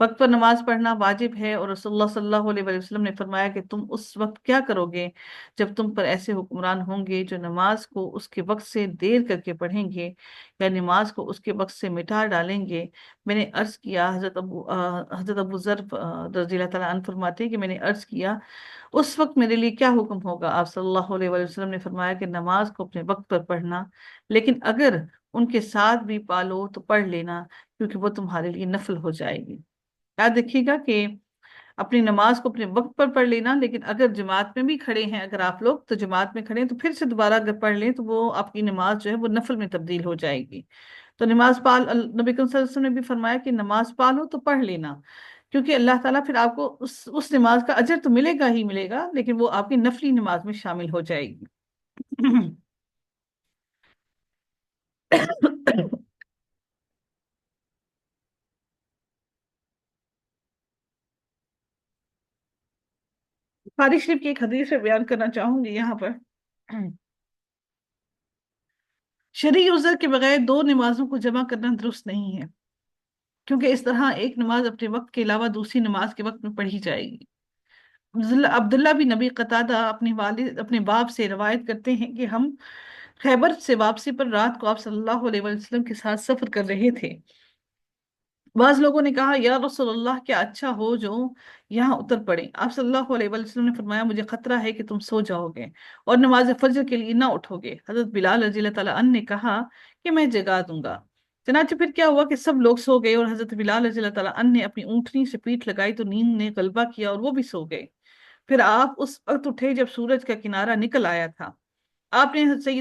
وقت پر نماز پڑھنا واجب ہے، اور رسول اللہ صلی اللہ علیہ وآلہ وسلم نے فرمایا کہ تم اس وقت کیا کرو گے جب تم پر ایسے حکمران ہوں گے جو نماز کو اس کے وقت سے دیر کر کے پڑھیں گے یا نماز کو اس کے وقت سے مٹا ڈالیں گے۔ میں نے عرض کیا، حضرت ابو ذر رضی اللہ تعالیٰ عنہ فرماتے ہیں کہ میں نے عرض کیا اس وقت میرے لیے کیا حکم ہوگا؟ آپ صلی اللہ علیہ وآلہ وسلم نے فرمایا کہ نماز کو اپنے وقت پر پڑھنا، لیکن اگر ان کے ساتھ بھی پالو تو پڑھ لینا، کیونکہ وہ تمہارے لیے نفل ہو جائے گی۔ یاد رکھیے گا کہ اپنی نماز کو اپنے وقت پر پڑھ لینا، لیکن اگر جماعت میں بھی کھڑے ہیں، اگر آپ لوگ تو جماعت میں کھڑے ہیں تو پھر سے دوبارہ اگر پڑھ لیں تو وہ آپ کی نماز جو ہے وہ نفل میں تبدیل ہو جائے گی۔ تو نماز نبی کریم صلی اللہ علیہ وسلم نے بھی فرمایا کہ نماز پالو تو پڑھ لینا، کیونکہ اللہ تعالیٰ پھر آپ کو اس نماز کا اجر تو ملے گا ہی ملے گا، لیکن وہ آپ کی نفلی نماز میں شامل ہو جائے گی۔ بخاری شریف کی ایک حدیث سے بیان کرنا چاہوں گی یہاں پر۔ شرعی عذر کے بغیر دو نمازوں کو جمع کرنا درست نہیں ہے، کیونکہ اس طرح ایک نماز اپنے وقت کے علاوہ دوسری نماز کے وقت میں پڑھی جائے گی۔ عبداللہ بن نبی قتادہ اپنے والد اپنے باپ سے روایت کرتے ہیں کہ ہم خیبر سے واپسی پر رات کو آپ صلی اللہ علیہ وسلم کے ساتھ سفر کر رہے تھے۔ بعض لوگوں نے کہا یا رسول اللہ کیا اچھا ہو جو یہاں اتر پڑے۔ آپ صلی اللہ علیہ وسلم نے فرمایا مجھے خطرہ ہے کہ تم سو جاؤ گے اور نماز فجر کے لیے نہ اٹھو گے۔ حضرت بلال رضی اللہ تعالیٰ عنہ نے کہا کہ میں جگا دوں گا۔ چنانچہ پھر کیا ہوا کہ سب لوگ سو گئے، اور حضرت بلال رضی اللہ تعالیٰ عنہ نے اپنی اونٹنی سے پیٹھ لگائی تو نیند نے غلبہ کیا اور وہ بھی سو گئے۔ پھر آپ اس وقت اٹھے جب سورج کا کنارہ نکل آیا تھا۔ آپ صلی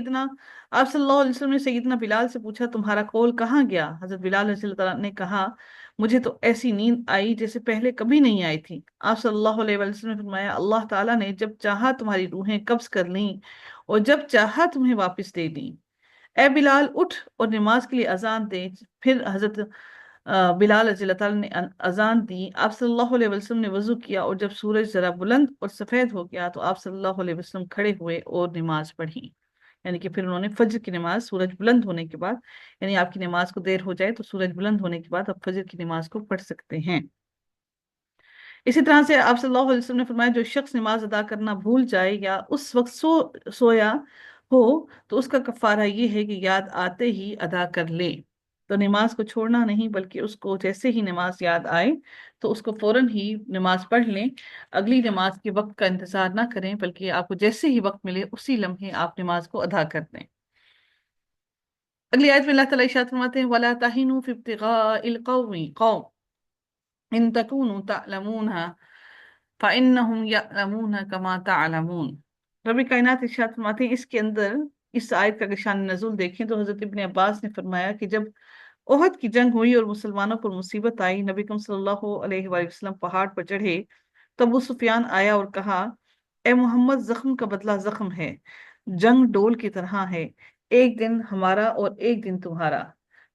اللہ علیہ وسلم نے سیدنا بلال سے پوچھا تمہارا قول کہاں گیا؟ حضرت بلال رضی اللہ تعالیٰ نے کہا مجھے تو ایسی نیند آئی جیسے پہلے کبھی نہیں آئی تھی۔ آپ صلی اللہ علیہ وسلم نے فرمایا اللہ تعالیٰ نے جب چاہا تمہاری روحیں قبض کر لیں اور جب چاہا تمہیں واپس دے دیں۔ اے بلال اٹھ اور نماز کے لیے اذان دے۔ پھر حضرت بلال رضی اللہ تعالیٰ نے اذان دی۔ آپ صلی اللہ علیہ وسلم نے وضو کیا، اور جب سورج ذرا بلند اور سفید ہو گیا تو آپ صلی اللہ علیہ وسلم کھڑے ہوئے اور نماز پڑھی۔ یعنی کہ پھر انہوں نے فجر کی نماز سورج بلند ہونے کے بعد، یعنی آپ کی نماز کو دیر ہو جائے تو سورج بلند ہونے کے بعد آپ فجر کی نماز کو پڑھ سکتے ہیں۔ اسی طرح سے آپ صلی اللہ علیہ وسلم نے فرمایا جو شخص نماز ادا کرنا بھول جائے یا اس وقت سویا ہو تو اس کا کفارہ یہ ہے کہ یاد آتے ہی ادا کر لے۔ تو نماز کو چھوڑنا نہیں، بلکہ اس کو جیسے ہی نماز یاد آئے تو اس کو فوراً ہی نماز پڑھ لیں۔ اگلی نماز کے وقت کا انتظار نہ کریں، بلکہ آپ کو جیسے ہی وقت ملے اسی لمحے آپ نماز کو ادا کر دیں۔ اگلی آیت میں اللہ تعالیٰ ارشاد فرماتے ہیں وَلَا تَهِنُوا فِي ابْتِغَاءِ الْقَوْمِ إِن تَكُونُوا تَعْلَمُونَ فَإِنَّهُمْ يَعْلَمُونَ كَمَا تَعْلَمُونَ۔ رب کائنات ارشاد فرماتے ہیں اس کے اندر اس آیت کا اگر شان نزول دیکھیں تو حضرت ابن عباس نے فرمایا کہ جب احد کی جنگ ہوئی اور مسلمانوں پر مصیبت آئی، نبی کریم صلی اللہ علیہ وآلہ وسلم پہاڑ پر چڑھے، تب ابو سفیان آیا اور کہا اے محمد زخم کا بدلہ زخم ہے، جنگ ڈول کی طرح ہے، ایک دن ہمارا اور ایک دن تمہارا۔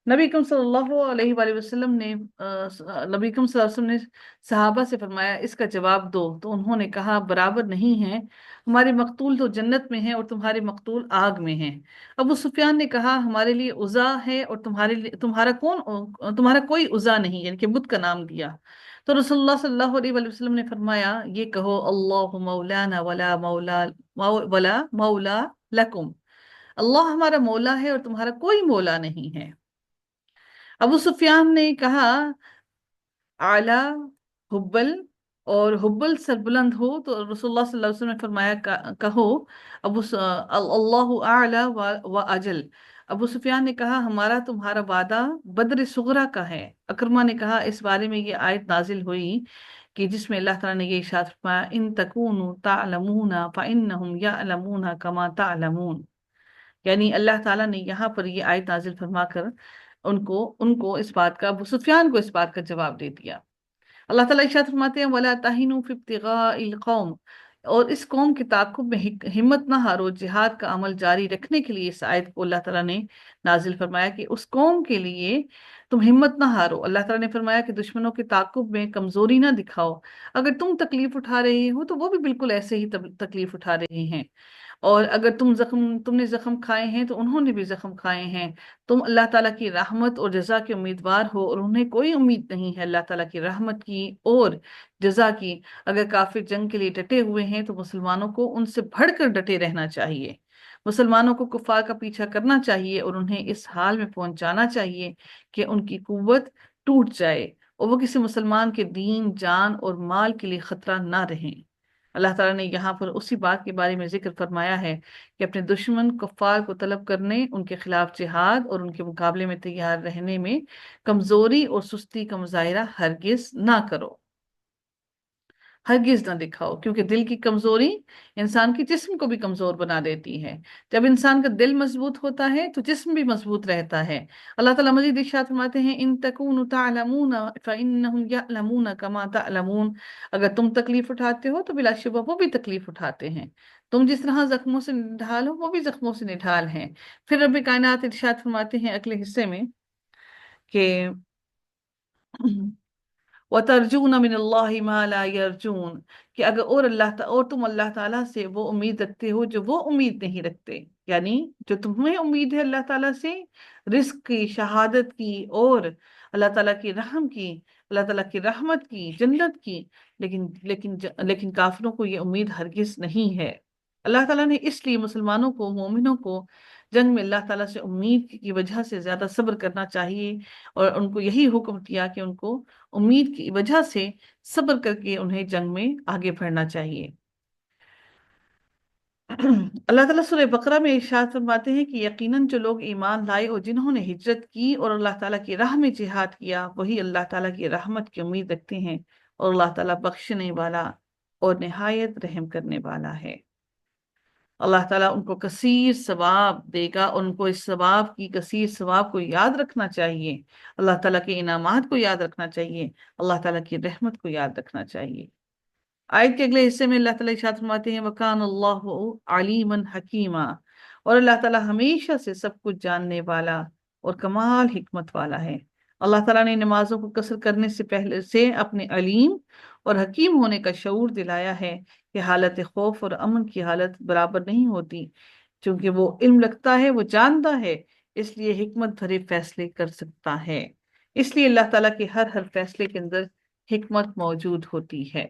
نبی کریم صلی اللہ علیہ وآلہ وسلم نے نبی کریم صلی اللہ علیہ وسلم نے صحابہ سے فرمایا اس کا جواب دو، تو انہوں نے کہا برابر نہیں ہے، ہمارے مقتول تو جنت میں ہیں اور تمہارے مقتول آگ میں ہیں۔ ابو سفیان نے کہا ہمارے لیے عزا ہے اور تمہارا کوئی عزا نہیں، یعنی کہ بت کا نام دیا۔ تو رسول اللہ صلی اللہ علیہ وآلہ وسلم نے فرمایا یہ کہو اللہ مولانا ولا مولا لکم، اللہ ہمارا مولا ہے اور تمہارا کوئی مولا نہیں ہے۔ ابو سفیان نے کہا اعلیٰ حبل، اور حبل سربلند ہو، تو رسول اللہ صلی اللہ علیہ وسلم نے فرمایا کہو اللہ اعلیٰ و اجل۔ ابو سفیان نے کہا ہمارا تمہارا وعدہ بدر صغرا کا ہے۔ اکرمہ نے کہا اس بارے میں یہ آیت نازل ہوئی کہ جس میں اللہ تعالیٰ نے یہ ارشاد فرمایا ان تکونوا تعلمون فانہم یعلمون کما تعلمون، یعنی اللہ تعالیٰ نے یہاں پر یہ آیت نازل فرما کر ان کو اس بات کا، ابو سفیان کو اس بات کا جواب دے دیا۔ اللہ تعالیٰ ارشاد فرماتے ہیں وَلَا تَهِنُوا فِي ابْتِغَاءِ الْقَوْمِ، اور اس قوم کے تعاقب میں ہمت نہ ہارو جہاد کا عمل جاری رکھنے کے لیے اس آیت کو اللہ تعالیٰ نے نازل فرمایا کہ اس قوم کے لیے تم ہمت نہ ہارو۔ اللہ تعالیٰ نے فرمایا کہ دشمنوں کے تعاقب میں کمزوری نہ دکھاؤ، اگر تم تکلیف اٹھا رہے ہو تو وہ بھی بالکل ایسے ہی تکلیف اٹھا رہے ہیں، اور اگر تم نے زخم کھائے ہیں تو انہوں نے بھی زخم کھائے ہیں، تم اللہ تعالیٰ کی رحمت اور جزا کے امیدوار ہو اور انہیں کوئی امید نہیں ہے اللہ تعالیٰ کی رحمت کی اور جزا کی۔ اگر کافر جنگ کے لیے ڈٹے ہوئے ہیں تو مسلمانوں کو ان سے بڑھ کر ڈٹے رہنا چاہیے، مسلمانوں کو کفار کا پیچھا کرنا چاہیے اور انہیں اس حال میں پہنچانا چاہیے کہ ان کی قوت ٹوٹ جائے اور وہ کسی مسلمان کے دین، جان اور مال کے لیے خطرہ نہ رہیں۔ اللہ تعالیٰ نے یہاں پر اسی بات کے بارے میں ذکر فرمایا ہے کہ اپنے دشمن کفار کو طلب کرنے، ان کے خلاف جہاد اور ان کے مقابلے میں تیار رہنے میں کمزوری اور سستی کا مظاہرہ ہرگز نہ کرو، ہرگز نہ دکھاؤ، کیونکہ دل کی کمزوری انسان کے جسم کو بھی کمزور بنا دیتی ہے۔ جب انسان کا دل مضبوط ہوتا ہے تو جسم بھی مضبوط رہتا ہے۔ اللہ تعالیٰ مزید ارشاد فرماتے ہیں ان تکونوا تعلمون فانهم یعلمون کما تعلمون، اگر تم تکلیف اٹھاتے ہو تو بلا شبہ وہ بھی تکلیف اٹھاتے ہیں، تم جس طرح زخموں سے نڈھال ہو وہ بھی زخموں سے نڈھال ہیں۔ پھر رب کائنات ارشاد فرماتے ہیں اگلے حصے میں کہ وَتَرْجُونَ مِنَ اللَّهِ مَا لَا يَرْجُونَ، کہ اگر اور تم اللہ تعالیٰ سے وہ امید رکھتے ہو جو وہ امید نہیں رکھتے، یعنی جو تمہیں امید ہے اللہ تعالیٰ سے رزق کی، شہادت کی اور اللہ تعالیٰ کی رحم کی، اللہ تعالیٰ کی رحمت کی، جنت کی، لیکن کافروں کو یہ امید ہرگز نہیں ہے۔ اللہ تعالیٰ نے اس لیے مسلمانوں کو، مومنوں کو جنگ میں اللہ تعالیٰ سے امید کی وجہ سے زیادہ صبر کرنا چاہیے، اور ان کو یہی حکم دیا کہ ان کو امید کی وجہ سے صبر کر کے انہیں جنگ میں آگے بڑھنا چاہیے۔ اللہ تعالیٰ سورہ بقرہ میں ارشاد فرماتے ہیں کہ یقیناً جو لوگ ایمان لائے اور جنہوں نے ہجرت کی اور اللہ تعالیٰ کی راہ میں جہاد کیا، وہی اللہ تعالیٰ کی رحمت کی امید رکھتے ہیں، اور اللہ تعالیٰ بخشنے والا اور نہایت رحم کرنے والا ہے۔ اللہ تعالیٰ ان کو کثیر ثواب دے گا، اور ان کو اس ثواب کی، کثیر ثواب کو یاد رکھنا چاہیے، اللہ تعالیٰ کے انعامات کو یاد رکھنا چاہیے، اللہ تعالیٰ کی رحمت کو یاد رکھنا چاہیے۔ آیت کے اگلے حصے میں اللہ تعالیٰ ارشاد فرماتے ہیں وَكَانَ اللَّهُ عَلِيمًا حَكِيمًا، اور اللہ تعالیٰ ہمیشہ سے سب کچھ جاننے والا اور کمال حکمت والا ہے۔ اللہ تعالیٰ نے نمازوں کو قصر کرنے سے پہلے سے اپنے علیم اور حکیم ہونے کا شعور دلایا ہے کہ حالت خوف اور امن کی حالت برابر نہیں ہوتی، چونکہ وہ علم رکھتا ہے، وہ جانتا ہے، اس لیے حکمت بھرے فیصلے کر سکتا ہے۔ اس لیے اللہ تعالیٰ کے ہر فیصلے کے اندر حکمت موجود ہوتی ہے۔